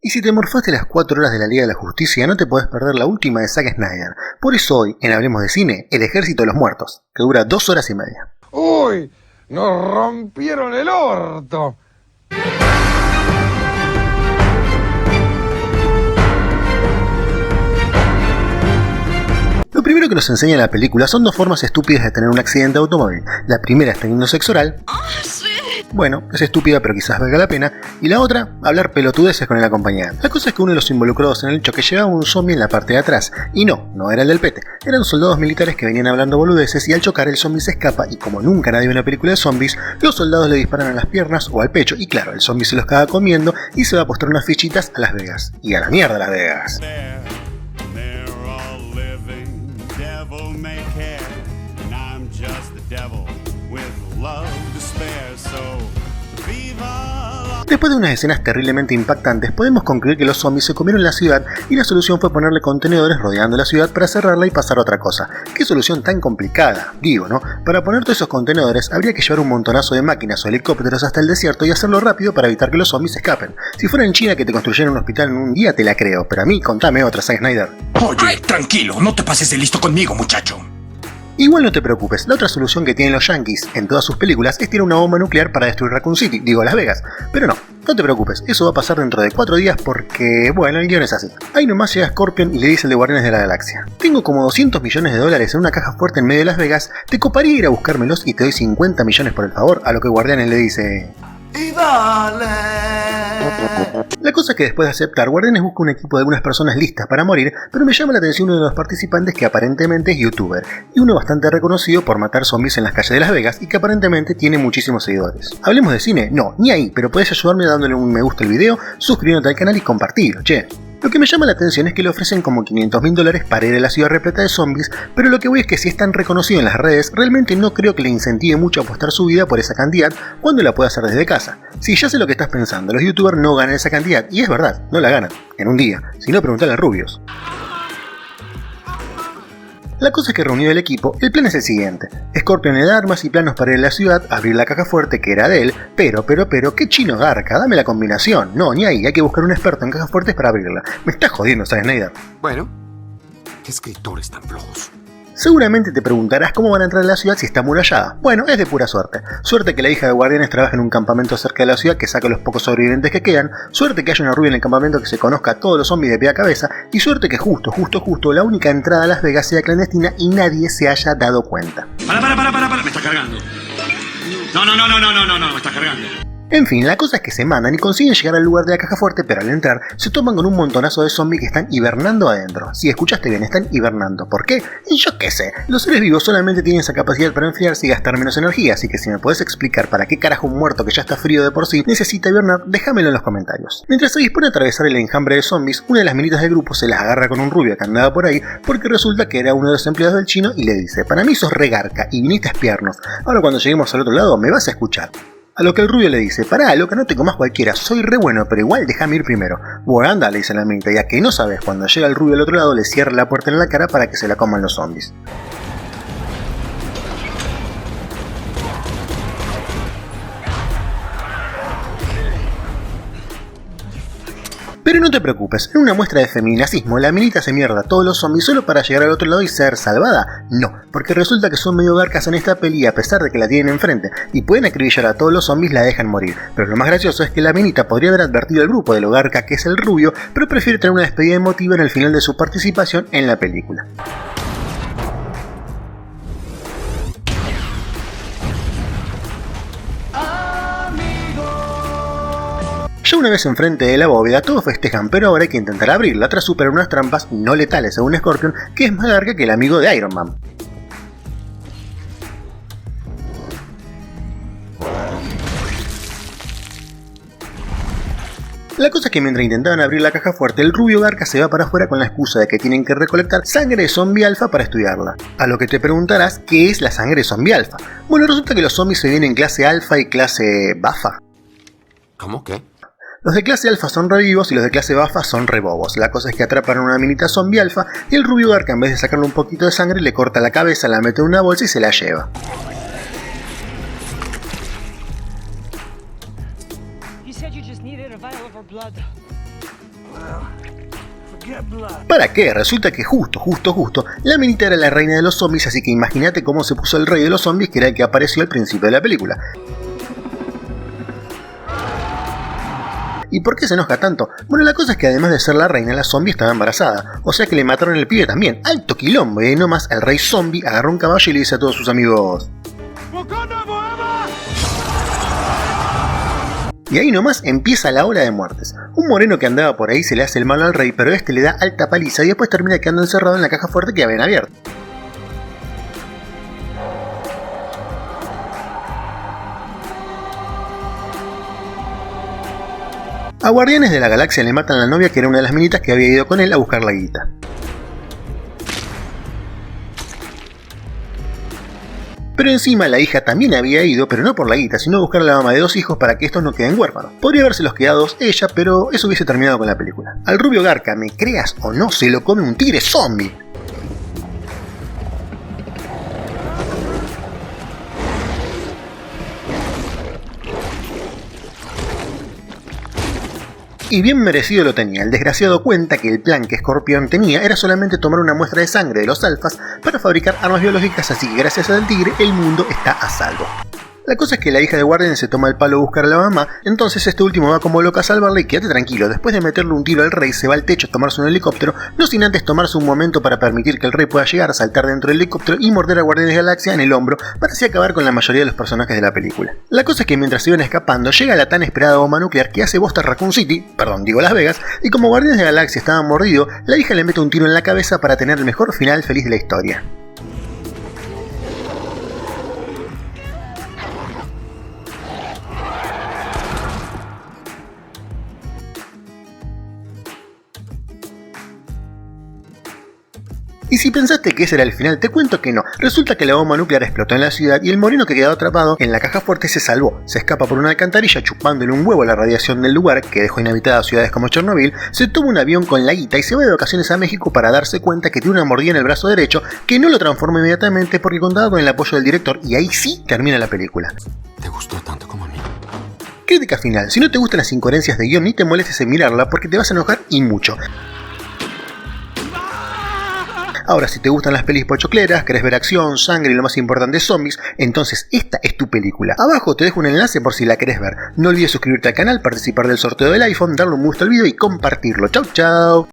Y si te morfaste las 4 horas de la Liga de la Justicia, no te podés perder la última de Zack Snyder. Por eso hoy, en Hablemos de Cine, El Ejército de los Muertos, que dura 2 horas y media. ¡Uy! ¡Nos rompieron el orto! Lo primero que nos enseña la película son 2 formas estúpidas de tener un accidente de automóvil. La primera es teniendo sexo oral. Bueno, es estúpida pero quizás valga la pena. Y la otra, hablar pelotudeces con el acompañante. La cosa es que uno de los involucrados en el choque llevaba un zombie en la parte de atrás. Y no era el del pete. Eran soldados militares que venían hablando boludeces y al chocar el zombie se escapa y como nunca nadie ve una película de zombies, los soldados le disparan a las piernas o al pecho y claro, el zombie se los caga comiendo y se va a apostar unas fichitas a Las Vegas. Y a la mierda Las Vegas. Después de unas escenas terriblemente impactantes, podemos concluir que los zombies se comieron la ciudad y la solución fue ponerle contenedores rodeando la ciudad para cerrarla y pasar a otra cosa. ¿Qué solución tan complicada? Digo, ¿no? Para poner todos esos contenedores habría que llevar un montonazo de máquinas o helicópteros hasta el desierto y hacerlo rápido para evitar que los zombies escapen. Si fuera en China que te construyeran un hospital en un día te la creo, pero a mí contame otra, Zack Snyder. Oye, tranquilo, no te pases de listo conmigo, muchacho. Igual no te preocupes, la otra solución que tienen los yankees en todas sus películas es tirar una bomba nuclear para destruir Raccoon City, digo Las Vegas. Pero no te preocupes, eso va a pasar dentro de 4 días porque, bueno, el guión es así. Ahí nomás llega Scorpion y le dice el de Guardianes de la Galaxia: tengo como 200 millones de dólares en una caja fuerte en medio de Las Vegas, ¿te coparía ir a buscármelos y te doy 50 millones por el favor? A lo que Guardianes le dice... ¡Y dale! La cosa es que después de aceptar, Guardianes busca un equipo de algunas personas listas para morir, pero me llama la atención uno de los participantes que aparentemente es youtuber, y uno bastante reconocido por matar zombies en las calles de Las Vegas y que aparentemente tiene muchísimos seguidores. ¿Hablemos de cine? No, ni ahí, pero podés ayudarme dándole un me gusta al video, suscribiéndote al canal y compartirlo, che. Lo que me llama la atención es que le ofrecen como $500.000 para ir a la ciudad repleta de zombies, pero lo que voy es que si es tan reconocido en las redes, realmente no creo que le incentive mucho a apostar su vida por esa cantidad cuando la puede hacer desde casa. Si ya sé lo que estás pensando, los youtubers no ganan esa cantidad, y es verdad, no la ganan, en un día, si no preguntale a Rubius. La cosa es que reunido el equipo, el plan es el siguiente. Scorpion le da armas y planos para ir a la ciudad, abrir la caja fuerte que era de él, pero, ¿qué chino garca? Dame la combinación. No, ni ahí, hay que buscar un experto en cajas fuertes para abrirla. Me estás jodiendo, Zack Snyder. Bueno, qué escritores tan flojos. Seguramente te preguntarás cómo van a entrar a la ciudad si está amurallada. Bueno, es de pura suerte. Suerte que la hija de Guardianes trabaja en un campamento cerca de la ciudad que saca a los pocos sobrevivientes que quedan. Suerte que haya una rubia en el campamento que se conozca a todos los zombies de pie a cabeza. Y suerte que justo la única entrada a Las Vegas sea clandestina y nadie se haya dado cuenta. Para, me está cargando. No, me está cargando. En fin, la cosa es que se mandan y consiguen llegar al lugar de la caja fuerte, pero al entrar se toman con un montonazo de zombies que están hibernando adentro. Si escuchaste bien, están hibernando. ¿Por qué? Yo qué sé. Los seres vivos solamente tienen esa capacidad para enfriarse y gastar menos energía, así que si me podés explicar para qué carajo un muerto que ya está frío de por sí necesita hibernar, déjamelo en los comentarios. Mientras se dispone a atravesar el enjambre de zombies, una de las minitas del grupo se las agarra con un rubio que andaba por ahí, porque resulta que era uno de los empleados del chino y le dice: para mí sos regarca y viniste a espiarnos. Ahora cuando lleguemos al otro lado me vas a escuchar. A lo que el rubio le dice: pará, loca, no te comas cualquiera, soy re bueno, pero igual déjame ir primero. Bueno, anda, le dice la minita, ya que no sabes, cuando llega el rubio al otro lado le cierra la puerta en la cara para que se la coman los zombies. Pero no te preocupes, en una muestra de feminacismo, la minita se mierda a todos los zombies solo para llegar al otro lado y ser salvada. No, porque resulta que son medio garcas en esta peli y a pesar de que la tienen enfrente y pueden acribillar a todos los zombies, la dejan morir. Pero lo más gracioso es que la minita podría haber advertido al grupo de lo garca que es el rubio, pero prefiere tener una despedida emotiva en el final de su participación en la película. Ya una vez enfrente de la bóveda, todos festejan, pero ahora hay que intentar abrirla tras superar unas trampas no letales según Scorpion, que es más larga que el amigo de Iron Man. La cosa es que mientras intentaban abrir la caja fuerte, el rubio garca se va para afuera con la excusa de que tienen que recolectar sangre de zombie alfa para estudiarla. A lo que te preguntarás, ¿qué es la sangre de zombie alfa? Bueno, resulta que los zombies se vienen en clase alfa y clase bafa. ¿Cómo qué? Los de clase alfa son re vivos y los de clase bafa son re bobos. La cosa es que atrapan a una minita zombie alfa y el rubio garca, en vez de sacarle un poquito de sangre, le corta la cabeza, la mete en una bolsa y se la lleva. ¿Para qué? Resulta que justo, la minita era la reina de los zombies, así que imagínate cómo se puso el rey de los zombies, que era el que apareció al principio de la película. ¿Y por qué se enoja tanto? Bueno, la cosa es que además de ser la reina, la zombie estaba embarazada, o sea que le mataron el pibe también. ¡Alto quilombo! Y ahí nomás el rey zombie agarró un caballo y le dice a todos sus amigos... Y ahí nomás empieza la ola de muertes. Un moreno que andaba por ahí se le hace el malo al rey, pero este le da alta paliza y después termina quedando encerrado en la caja fuerte que habían abierto. A Guardianes de la Galaxia le matan a la novia, que era una de las minitas que había ido con él a buscar la guita. Pero encima la hija también había ido, pero no por la guita, sino a buscar a la mamá de 2 hijos para que estos no queden huérfanos. Podría habérselos quedado ella, pero eso hubiese terminado con la película. Al rubio Garca, me creas o no, se lo come un tigre zombie. Y bien merecido lo tenía. El desgraciado cuenta que el plan que Escorpión tenía era solamente tomar una muestra de sangre de los alfas para fabricar armas biológicas, así que gracias al tigre el mundo está a salvo. La cosa es que la hija de Guardian se toma el palo a buscar a la mamá, entonces este último va como loca a salvarla y quédate tranquilo, después de meterle un tiro al rey se va al techo a tomarse un helicóptero, no sin antes tomarse un momento para permitir que el rey pueda llegar a saltar dentro del helicóptero y morder a Guardianes de la Galaxia en el hombro para así acabar con la mayoría de los personajes de la película. La cosa es que mientras se iban escapando llega la tan esperada bomba nuclear que hace bosta Raccoon City, Las Vegas, y como Guardianes de la Galaxia estaba mordido, la hija le mete un tiro en la cabeza para tener el mejor final feliz de la historia. Y si pensaste que ese era el final, te cuento que no. Resulta que la bomba nuclear explotó en la ciudad y el moreno que quedó atrapado en la caja fuerte se salvó. Se escapa por una alcantarilla chupándole un huevo a la radiación del lugar, que dejó inhabitadas ciudades como Chernobyl, se toma un avión con la guita y se va de vacaciones a México para darse cuenta que tiene una mordida en el brazo derecho, que no lo transforma inmediatamente porque contaba con el apoyo del director, y ahí sí termina la película. ¿Te gustó tanto como a mí? Crítica final: si no te gustan las incoherencias de guión, ni te molestes en mirarla porque te vas a enojar y mucho. Ahora, si te gustan las pelis pochocleras, querés ver acción, sangre y lo más importante, zombies, entonces esta es tu película. Abajo te dejo un enlace por si la querés ver. No olvides suscribirte al canal, participar del sorteo del iPhone, darle un gusto al video y compartirlo. Chau chau.